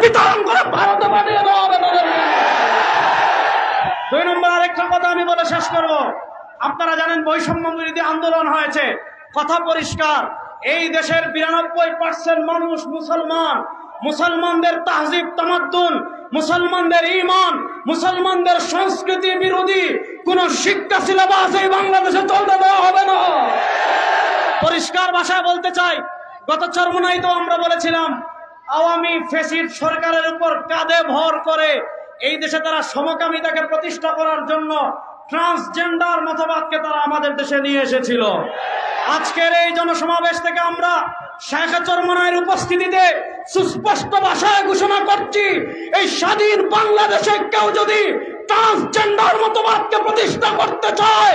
বিতরণ করে ভারতে পাঠিয়ে দেওয়া হবে। 2 নম্বর আরেকটা কথা আমি বলে শেষ করব। আপনারা জানেন বৈষম্য বিরোধী আন্দোলন হয়েছে, কথা পরিষ্কার, এই দেশের 92% মানুষ মুসলমান। মুসলমানদের তাহজিব তামাদ্দুন, মুসলমানদের ঈমান, মুসলমানদের সংস্কৃতি বিরোধী কোন শিক্ষা সিলেবাস এই বাংলাদেশে চলতে দেওয়া হবে না। পরিষ্কার ভাষায় বলতে চাই, গত চরমোনাই তো আমরা বলেছিলাম আওয়ামী ফ্যাসিস্ট সরকারের উপর কাঁধে ভর করে এই দেশে তারা সমকামিতাকে প্রতিষ্ঠা করার জন্য ট্রান্সজেন্ডার মতবাদকে তারা আমাদের দেশে নিয়ে এসেছিল। আজকের এই জনসমাবেশ থেকে আমরা শেখ চরমোনাইয়ের উপস্থিতিতে সুস্পষ্ট ভাষায় ঘোষণা করছি, এই স্বাধীন বাংলাদেশে কেউ যদি ট্রান্সজেন্ডার মতবাদকে প্রতিষ্ঠা করতে চায়,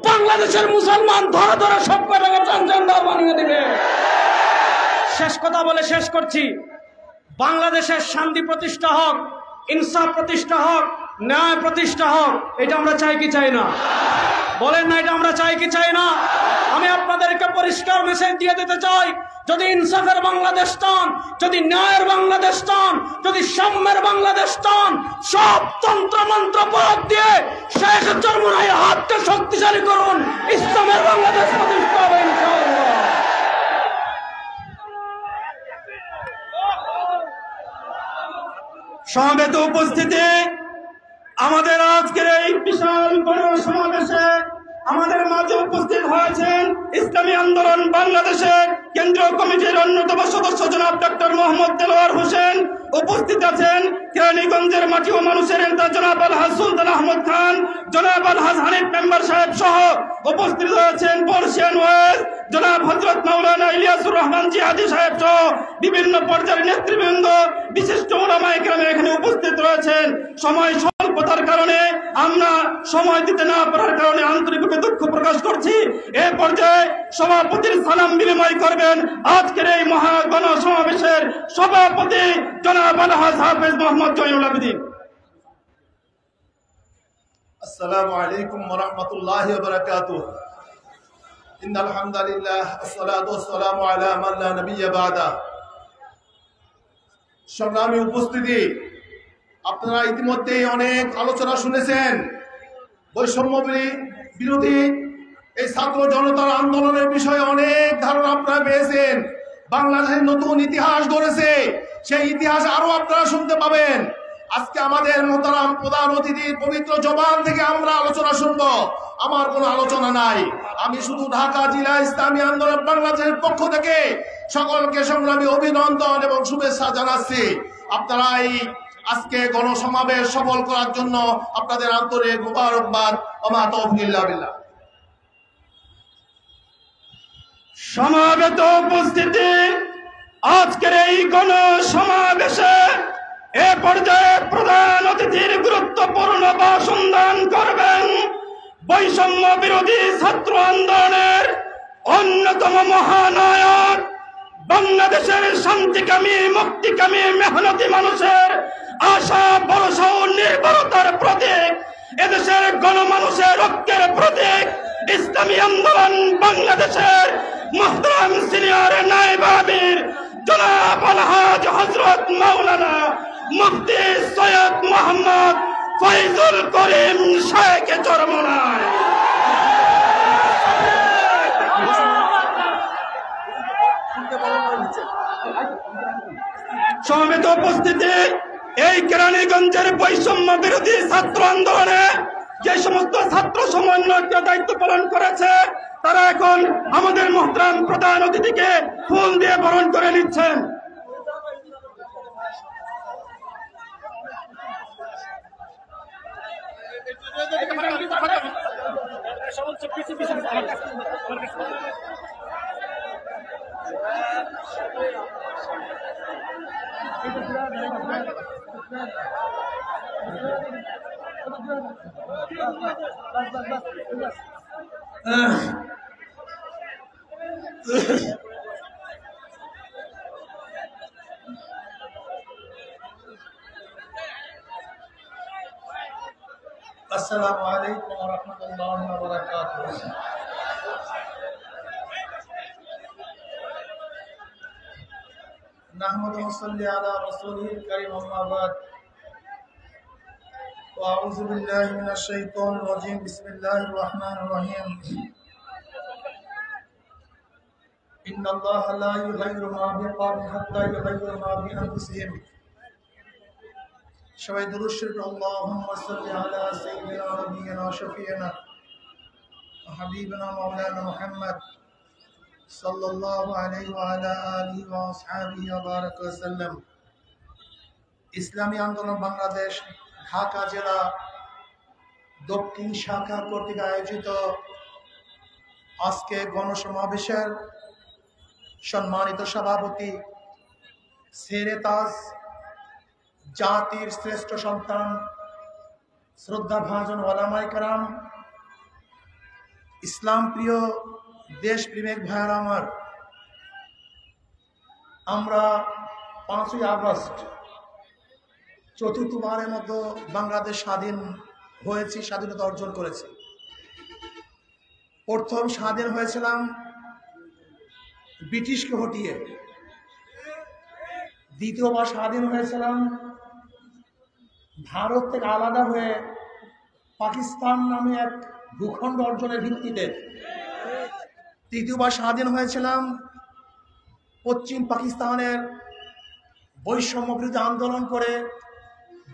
বাংলাদেশের মুসলমান ধরে ধরে সব কটাকে ট্রান্সজেন্ডার বানিয়ে দিবে। শেষ কথা বলে শেষ করছি, বাংলাদেশের শান্তি প্রতিষ্ঠা হোক, ইনসাফ প্রতিষ্ঠা হোক, ন্যায় প্রতিষ্ঠা হোক, এটা আমরা চাই কি চাই না? বলেন না, এটা আমরা চাই কি চাই না? আমি আপনাদেরকে পরিষ্কার মেসেজ দিয়ে দিতে চাই, যদি ইনসাফের বাংলাদেশ চান, যদি ন্যায়ের বাংলাদেশ চান, যদি সাম্যের বাংলাদেশ চান, সব তন্ত্র মন্ত্র প্রয়োগ দিয়ে শেখ চরমোনাইয়ের হাতকে শক্তিশালী করুন, ইসলামের বাংলাদেশ প্রতিষ্ঠা হবে ইনশাআল্লাহ। সমবেত উপস্থিতি, আমাদের আজকের এই বিশাল গণসমাবেশে আমাদের মাঝে উপস্থিত হয়েছেন ইসলামী আন্দোলন বাংলাদেশের কেন্দ্রীয় কমিটির অন্যতম সদস্য জনাব ডক্টর মোহাম্মদ দেলোয়ার হোসেন, উপস্থিত আছেন কেরানীগঞ্জের মাটি ও মানুষের নেতা জনাব আলহাজ সুলতান আহমদ খান, জনাব আলহাজ হানিফ মেম্বার সাহেব সহ উপস্থিত হয়েছেন পর্ষিয়ান ওয়েস জনাব হযরত মাওলানা ইলিয়াসুর রহমান জিহাদি সাহেব সহ বিভিন্ন পর্যায়ের নেতৃবৃন্দ, বিশিষ্ট উলামায়ে কেরাম এখানে উপস্থিত রয়েছেন। সময় স্বল্পতার কারণে আমরা সময় দিতে না পারার কারণে আন্তরিকভাবে দুঃখ প্রকাশ করছি। এ পর্যায়ে সভাপতির সালাম বিনিময় করবেন আজকের এই মহা গণসমাবেশের সভাপতি জনাব আলহাজ হাফেজ মোহাম্মদ জয়নুল আবেদিন। আসসালামু আলাইকুম ওয়া রাহমাতুল্লাহি ওয়া বারাকাতুহু। ইন্নাল হামদালিল্লাহ আসসালাতু ওয়াসসালামু আলা মান লা নাবিয়্যা বা'দা। সংগ্রামী উপস্থিতি, আপনারা ইতিমধ্যেই অনেক আলোচনা শুনেছেন। বৈষম্য বিরোধী এই ছাত্র জনতার আন্দোলনের বিষয়ে অনেক ধারণা আপনারা পেয়েছেন। বাংলাদেশের নতুন ইতিহাস গড়েছে, সেই ইতিহাস আরো আপনারা শুনতে পাবেন। আজকে আমাদের মোহতারাম প্রধান অতিথির পবিত্র জবান থেকে আমরা আলোচনা শুনবো। আমার কোনো আলোচনা নাই, আমি শুধু ঢাকা জেলা ইসলামী আন্দোলন বাংলাদেশের পক্ষ থেকে সকলকে সংগ্রামী অভিনন্দন এবং শুভেচ্ছা জানাচ্ছি। আপনারা এই আজকে গণসমাবেশ সফল করার জন্য আপনাদের আন্তরিক মুবারকবাদ। ওমা তাওফীক ইল্লা বিল্লাহ। সমাবেত উপস্থিতি, আজকের এই গণসমাবেশে এ পর্যায়ে প্রধান অতিথির গুরুত্বপূর্ণ ভাষণ দান করবেন বৈষম্য বিরোধী ছাত্র আন্দোলনের অন্যতম মহানায়ক, বাংলাদেশের শান্তিকামী মুক্তিকামী মেহনতি মানুষের আশা ভরসা ও নির্ভরতার প্রতীক, এদেশের গণমানুষের ঐক্যের প্রতীক, ইসলামী আন্দোলন বাংলাদেশের মুহতারাম সিনিয়র নায়েব আমির জনাব আলহাজ হযরত মাওলানা মুফতি সৈয়দ মোহাম্মদ ফয়জুল করিম শেখ চরমোনাই। সমবেত উপস্থিতি, এই কেরানীগঞ্জের বৈষম্য বিরোধী ছাত্র আন্দোলনে যে সমস্ত ছাত্র সমন্বয়ক দায়িত্ব পালন করেছে, তারা এখন আমাদের মুহতারাম প্রধান অতিথিকে ফুল দিয়ে বরণ করে নিচ্ছেন। আসসালামু আলাইকুম ওয়া রাহমাতুল্লাহি ওয়া বারাকাতুহু। نحمده ونصلي على رسوله الكريم أما بعد وأعوذ بالله من الشيطان الرجيم بسم الله الرحمن الرحيم إن الله لا يغير ما بقوم حتى يغيروا ما بأنفسهم شوي درود شريف اللهم صل على سيدنا نبينا شفيعنا وحبيبنا مولانا محمد صلى الله عليه وعلى آله وأصحابه وبارك وسلم ইসলামী আন্দোলন বাংলাদেশ ঢাকা জেলা দক্ষিণ শাখা কর্তৃক আয়োজিত আজকে গণসমাবেশের সম্মানিত সভাপতি সেরে তাজ জাতির শ্রেষ্ঠ সন্তান শ্রদ্ধাভাজন ওলামায়ে কেরাম ইসলাম প্রিয় দেশ প্রেমিক ভাইয়েরা আমার, আমরা 5ই আগস্ট চতুর্থবারের মতো বাংলাদেশ স্বাধীন হয়েছি, স্বাধীনতা অর্জন করেছি। প্রথম স্বাধীন হয়েছিলাম ব্রিটিশকে হটিয়ে, দ্বিতীয়বার স্বাধীন হয়েছিলাম ভারত থেকে আলাদা হয়ে পাকিস্তান নামে এক ভূখণ্ড অর্জনের ভিত্তিতে, তৃতীয়বার স্বাধীন হয়েছিলাম পশ্চিম পাকিস্তানের বৈষম্য বিরোধী আন্দোলন করে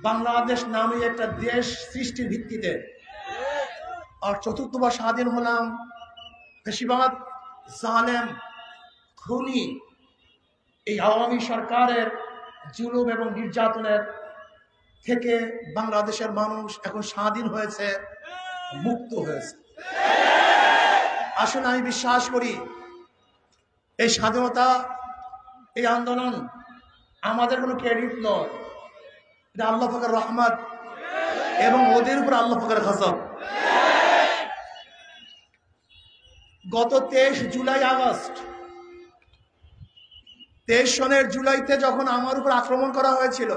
বাংলাদেশ নামে একটা দেশ সৃষ্টির ভিত্তিতে, আর চতুর্থবার স্বাধীন হলাম ফ্যাসিবাদ জালেম খুনি এই আওয়ামী সরকারের জুলুম এবং নির্যাতনের থেকে বাংলাদেশের মানুষ এখন স্বাধীন হয়েছে, মুক্ত হয়েছে। আসলে আমি বিশ্বাস করি এই স্বাধীনতা, এই আন্দোলন আমাদের কোনো ক্রেডিট নয়, এটা আল্লাহ পাকের রহমত এবং ওদের উপর আল্লাহ পাকের গজব। গত 23 জুলাই আগস্ট 23 সনের জুলাইতে যখন আমার উপর আক্রমণ করা হয়েছিল,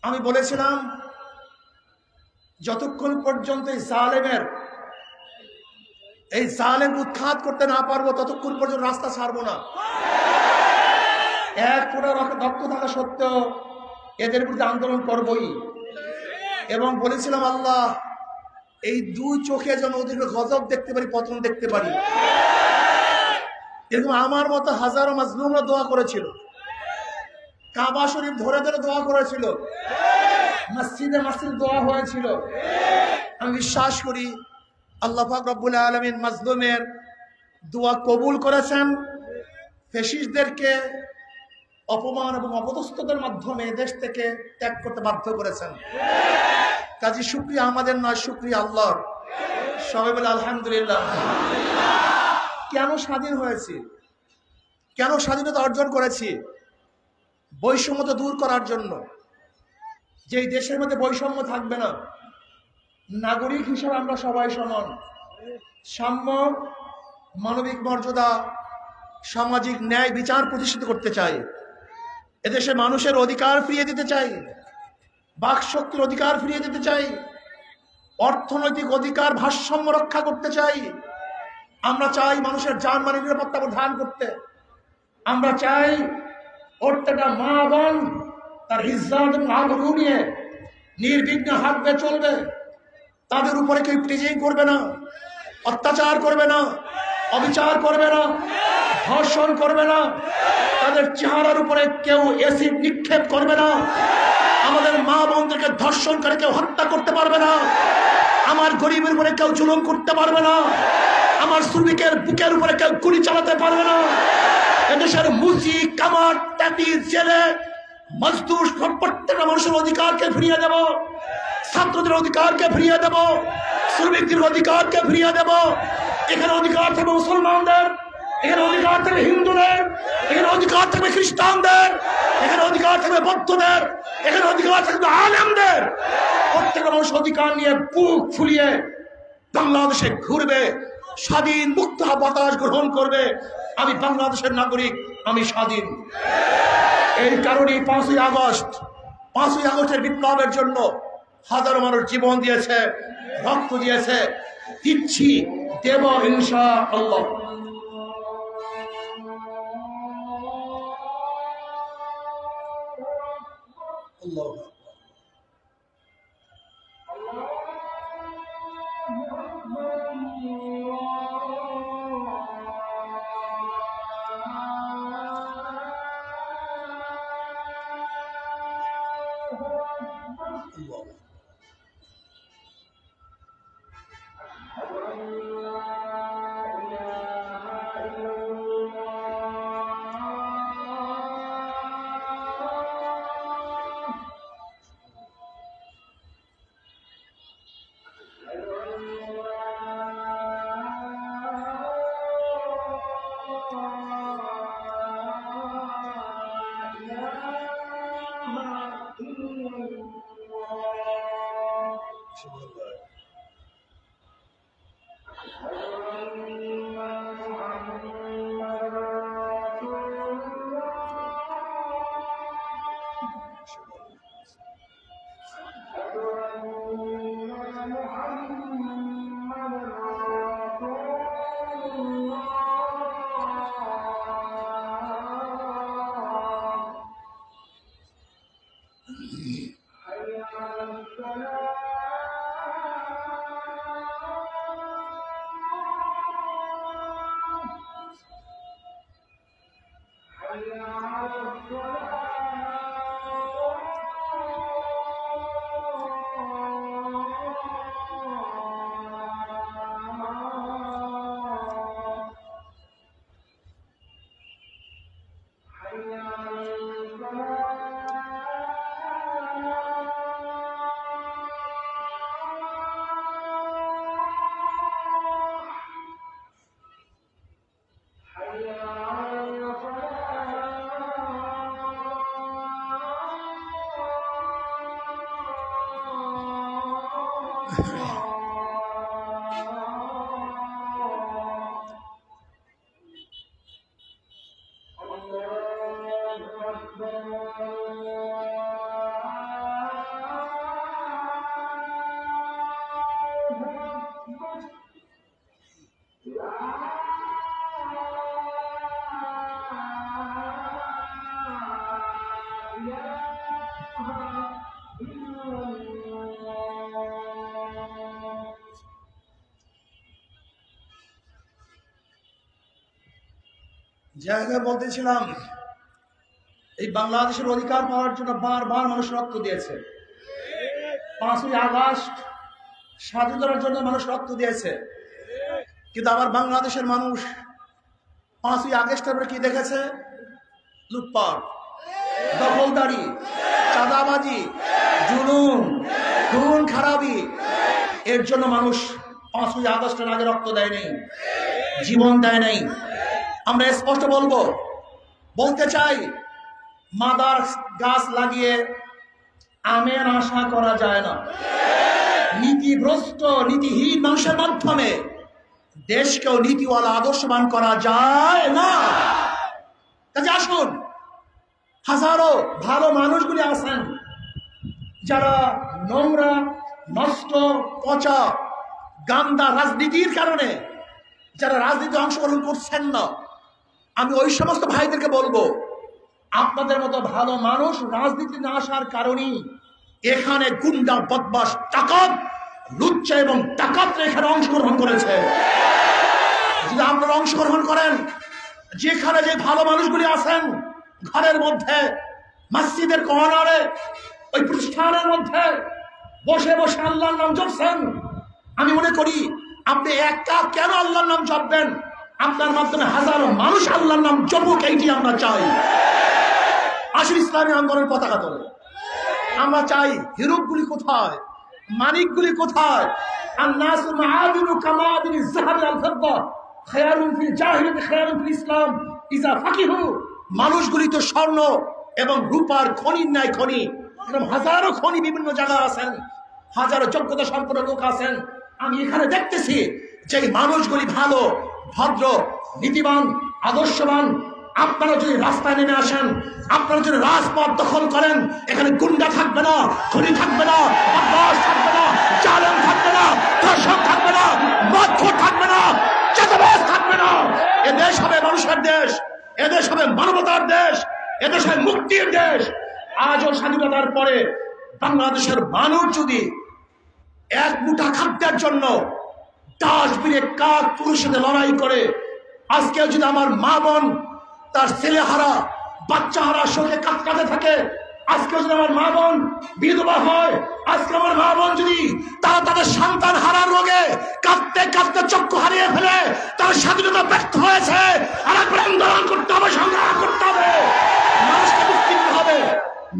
আমি বলেছিলাম যতক্ষণ পর্যন্ত এই জালেম উৎখাত করতে না পারবো ততক্ষণ পর্যন্ত রাস্তা ছাড়বো না। এক ফোঁটা রক্ত থাকা সত্ত্বেও এদের বিরুদ্ধে আন্দোলন করবই, এবং বলেছিলাম আল্লাহ এই 2 চোখে যেন ওদেরকে গজব দেখতে পারি, পতন দেখতে পারি। এরকম আমার মতো হাজারো মাজলুমরা দোয়া করেছিল, কাবা শরীফ ধরে ধরে দোয়া করেছিল, মসজিদে মসজিদ দোয়া হয়েছিল। আমি বিশ্বাস করি আল্লাহ পাক রব্বুল আলামিন মাজলুমের দোয়া কবুল করেছেন, ফ্যাসিস্টদেরকে অপমান এবং অপদস্থতার মাধ্যমে দেশ থেকে ত্যাগ করতে বাধ্য করেছেন। কাজী শুকরিয়া আমাদের নয়, শুকরিয়া আল্লাহর। সবাই বলে আলহামদুলিল্লাহ। কেন স্বাধীন হয়েছি, কেন স্বাধীনতা অর্জন করেছি? বৈষম্যতা দূর করার জন্য। যেই দেশের মধ্যে বৈষম্য থাকবে না, নাগরিক হিসাবে আমরা সবাই সমান, সাম্য, মানবিক মর্যাদা, সামাজিক ন্যায় বিচার প্রতিষ্ঠিত করতে চাই। এদেশে মানুষের অধিকার ফিরিয়ে দিতে চাই, বাক শক্তির অধিকার ফিরিয়ে দিতে চাই, অর্থনৈতিক অধিকার ভারসাম্য রক্ষা করতে চাই। আমরা চাই মানুষের জানমালের নিরাপত্তা প্রদান করতে। আমরা চাই প্রত্যেকটা মা বোন তার ইজ্জত এবং আবরু নিয়ে নির্বিঘ্নে হাঁটবে, চলবে। তাদের উপরে কেউ প্রিজিং করবে না, অত্যাচার করবে না, অবিচার করবে না, ধর্ষণ করবে না, তাদের চেহারার উপরে কেউ অ্যাসিড নিক্ষেপ করবে না, আমাদের মা বোনদেরকে ধর্ষণ করে কেউ হত্যা করতে পারবে না, আমার গরিবের উপরে কেউ জুলুম করতে পারবে না, আমার শ্রমিকের বুকের উপরে কেউ গুলি চালাতে পারবে না। এদেশের মুচি, কামার, ট্যাপি, জেলে, মজদুর প্রত্যেকটা মানুষের অধিকারকে ফিরিয়ে দেব, ছাত্রদের অধিকারকে ফিরিয়ে দেব, শ্রমিকদের অধিকারকে ফিরিয়ে দেব। এখানে অধিকার থাকবে মুসলমানদের, এখানে অধিকার থাকবে হিন্দুদের, এখানে অধিকার থাকবে খ্রিস্টানদের, এখানে অধিকার থাকবে বৌদ্ধদের, এখানে অধিকার থাকবে আলেমদের। প্রত্যেকটা মানুষ অধিকার নিয়ে বুক ফুলিয়ে বাংলাদেশে ঘুরবে, স্বাধীন মুক্ত বাতাস গ্রহণ করবে। আমি বাংলাদেশের নাগরিক, আমি স্বাধীন। এই কারণেই 5ই আগস্টের বিপ্লবের জন্য হাজারো মানুষ জীবন দিয়েছে, রক্ত দিয়েছে, দিচ্ছি, দেব ইনশাআল্লাহ। আল্লাহু আকবার। আল্লাহু আকবার। জায়গায় বলতেছিলাম, এই বাংলাদেশের অধিকার পাওয়ার জন্য বারবার মানুষ রক্ত দিয়েছে। 5ই আগস্ট স্বাধীনতার জন্য মানুষ রক্ত দিয়েছে, কিন্তু আবার বাংলাদেশের মানুষ 5ই আগস্টের পরে কি দেখেছে? লুটপাট, দখলদারি, চাঁদাবাজি, জুলুম, খুন খারাপি। এর জন্য মানুষ 5ই আগস্টের আগে রক্ত দেয় নাই, জীবন দেয় নাই। আমরা স্পষ্ট বলতে চাই, মাদার গাছ লাগিয়ে আমের আশা করা যায় না। নীতিভ্রষ্ট নীতিহীন মানুষের মাধ্যমে দেশকেও নীতিওয়ালা আদর্শবান করা যায় না। কাজে আসুন, হাজারো ভালো মানুষগুলি আছেন যারা নোংরা, নষ্ট, পচা, গান্দা রাজনীতির কারণে যারা রাজনীতি অংশগ্রহণ করছেন না, আমি ওই সমস্ত ভাইদেরকে বলবো, আপনাদের মতো ভালো মানুষ রাজনীতি না আসার কারণেই এখানে গুন্ডা, বদমাশ, ডাকাত, লুচ্চা এবং ডাকাতরা এখানে অংশগ্রহণ করেছে। যদি আপনারা অংশগ্রহণ করেন, যেখানে যে ভালো মানুষগুলি আছেন, ঘরের মধ্যে, মসজিদের কর্নারে, ওই প্রতিষ্ঠানের মধ্যে বসে বসে আল্লাহর নাম জপছেন, আমি মনে করি আপনি একা কেন আল্লাহর নাম জপবেন? আপনার মাধ্যমে হাজারো মানুষ আল্লাহর নাম জপুক, এইটি আমরা চাই। আসল ইসলামী আন্দোলনের পতাকা তোলে। আমরা চাই হিরোগুলি কোথায়, মানিকগুলি কোথায়? আন-নাসু মাআদিনু কামাদিনি যাহাব আল ফিদ্দা, খায়ারুন ফিল জাহিলিয়াতি খায়ারুন ফিল ইসলাম ইযা ফাকিহু। মানুষগুলি তো স্বর্ণ এবং রূপার খনির ন্যায় খনি। এরকম হাজারো খনি বিভিন্ন জায়গায় আছেন, হাজারো যোগ্যতা সম্পন্ন লোক আছেন। আমি এখানে দেখতেছি যে মানুষগুলি ভালো, ভদ্র, নীতিবান, আদর্শবান। আপনারা যদি রাস্তায় নেমে আসেন, আপনারা যদি রাজপথ দখল করেন, এখানে গুন্ডা থাকবে না, খুনি থাকবে না, বদমাশ থাকবে না, জালেম থাকবে না, ধর্ষক থাকবে না, মদখোর থাকবে না, চাঁদাবাজ থাকবে না। এ দেশ হবে মানুষের দেশ, এদেশ হবে মানবতার দেশ, এদেশ হবে মুক্তির দেশ। আজও স্বাধীনতার পরে বাংলাদেশের মানুষ যদি এক মুঠা খাদ্যের জন্য ডাস্টবিনে কাক পুরুষের লড়াই করে, আজকে যদি আমার মা বোন তার ছেলে হারা বাচ্চা হারা শোকে কাঁদতে থাকে, আজকে যদি আমার মা বোন বিধবা হয়, আজকে আমার মা বোন যদি তারা তাদের সন্তান হারার রোগে কাঁদতে কাঁদতে চক্ষু হারিয়ে ফেলে, তার স্বাধীনতা ব্যর্থ হয়েছে, আর একবার আন্দোলন করতে হবে, সংগ্রাম করতে হবে, মানুষকে মুক্তি দিতে হবে,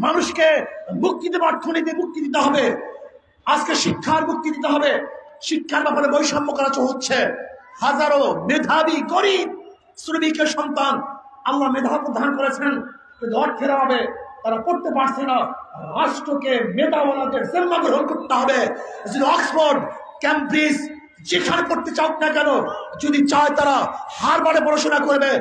মানুষকে মুক্তি দেবে, অর্থনীতি মুক্তি দিতে হবে, আজকে শিক্ষার মুক্তি দিতে হবে। শিক্ষার ব্যাপারে বৈষম্য করা হচ্ছে। হাজারো মেধাবী গরিব শ্রমিকের সন্তান আল্লাহ মেধা প্রদান করেছেন, কিন্তু অর্থের অভাবে তারা পড়তে পারছে না। রাষ্ট্রকে মেধাওয়ালাদের জিম্মা গ্রহণ করতে হবে। যদি অক্সফোর্ড, ক্যামব্রিজ যেখানে পড়তে চাও না কেন, যদি চায় তারা হারবারে পড়াশোনা করবে,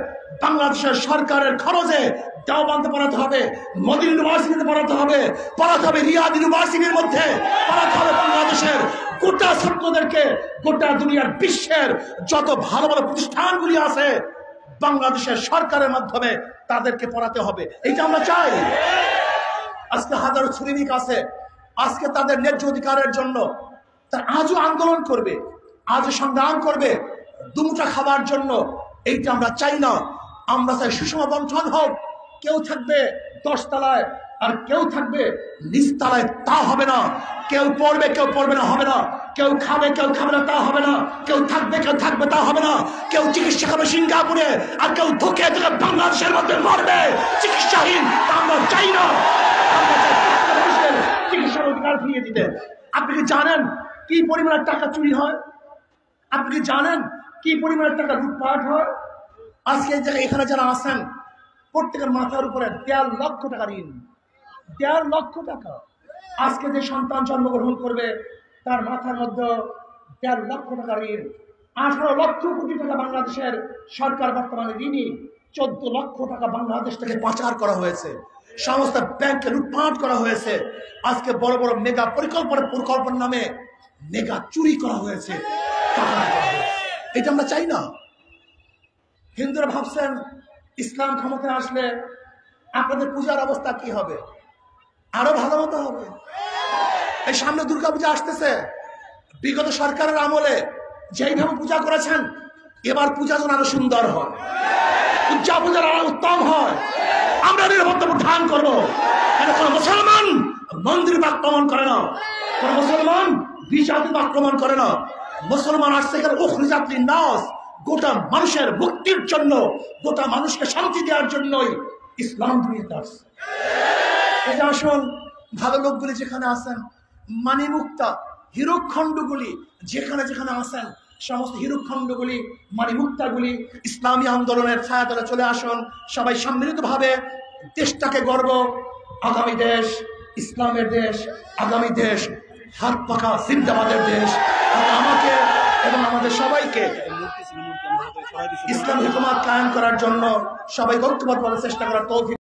বাংলাদেশের সরকারের খরচে দেওবন্দে পড়াতে হবে, মদিনা ইউনিভার্সিটিতে পড়াতে হবে, রিয়াদ ইউনিভার্সিটির মধ্যে পড়াতে হবে। বাংলাদেশের গোটা ছাত্রদেরকে গোটা দুনিয়ার বিশ্বের যত ভালো ভালো প্রতিষ্ঠানগুলি আছে বাংলাদেশের সরকারের মাধ্যমে তাদেরকে পড়াতে হবে। এইটা আমরা চাই। আজকে হাজারো শ্রমিক আছে, আজকে তাদের ন্যায্য অধিকারের জন্য তারা আজও আন্দোলন করবে, আজও সংগ্রাম করবে দুমুঠা খাবার জন্য। এইটা আমরা চাই না। আমরা চাই সুষম বন্টন হোক। কেউ থাকবে 10 তলায় আর কেউ থাকবে নিচতলায়, তা হবে না। কেউ পড়বে কেউ পড়বে না, হবে না। কেউ খাবে কেউ খাবে না, তা হবে না। কেউ থাকবে কেউ থাকবে, তা হবে না। কেউ চিকিৎসা করবে সিঙ্গাপুরে আর কেউ ধোকে ধোকে বাংলাদেশের মধ্যে মরবে চিকিৎসাহীন, তা আমরা চাই না। আমরা চাই প্রত্যেকটা মানুষের চিকিৎসার অধিকার ফিরিয়ে দিতে। আপনি কি জানেন কি পরিমাণের টাকা চুরি হয়? আপনি কি জানেন কি পরিমাণের টাকা লুটপাট হয়? আজকে এখানে যারা আছেন প্রত্যেকের মাথার উপরে 1.5 লক্ষ টাকা ঋণ। 1.5 লক্ষ টাকা। আজকে যে সন্তান জন্মগ্রহণ করবে তার মাথার মধ্যে 1.5 লক্ষ টাকা ঋণ। 18 লক্ষ কোটি টাকা বাংলাদেশের সরকার বর্তমানে ঋণী। 14 লক্ষ টাকা বাংলাদেশ থেকে পাচার করা হয়েছে, সমস্ত ব্যাংকে লুটপাট করা হয়েছে। আজকে বড় বড় মেগা পরিকল্পনার নামে মেগা চুরি করা হয়েছে, টাকা করা হয়েছে। এটা আমরা চাই না। হিন্দুরা ভাবছেন ইসলাম ক্ষমতায় আসলে আপনাদের পূজার অবস্থা কি হবে? আরো ভালো মতো হবে। এই সামনে দুর্গাপূজা আসতেছে, বিগত সরকারের আমলে যেইভাবে পূজা করেছেন এবার পূজা যেন আরো সুন্দর হয়, পূজার আরো উত্তম হয়। আমরা নিরাপত্তা উত্থান করবো। কোনো মুসলমান মন্দির আক্রমণ করে না, কোন মুসলমান বিজাতির আক্রমণ করে না। মুসলমান আসছে এখানে উখরিজাতি নাস, গোটা মানুষের মুক্তির জন্য, গোটা মানুষকে শান্তি দেওয়ার জন্যই ইসলাম দুনিয়াতে আসছে। এটা আসুন ভালো লোকগুলি যেখানে আছেন, মানিমুক্তা হীরকখণ্ডগুলি যেখানে যেখানে আছেন, সমস্ত হীরকখণ্ডগুলি মানিমুক্তাগুলি ইসলামী আন্দোলনের ছায়াতলে চলে আসুন। সবাই সম্মিলিতভাবে দেশটাকে গর্ব, আগামী দেশ ইসলামের দেশ, আগামী দেশ হাত পাকা জিন্দাবাদের দেশ। আমাকে এবং আমাদের সবাইকে ইসলাম হুকুমত কায়েম করার জন্য সবাই ঐক্যবদ্ধভাবে চেষ্টা করার তৌফিক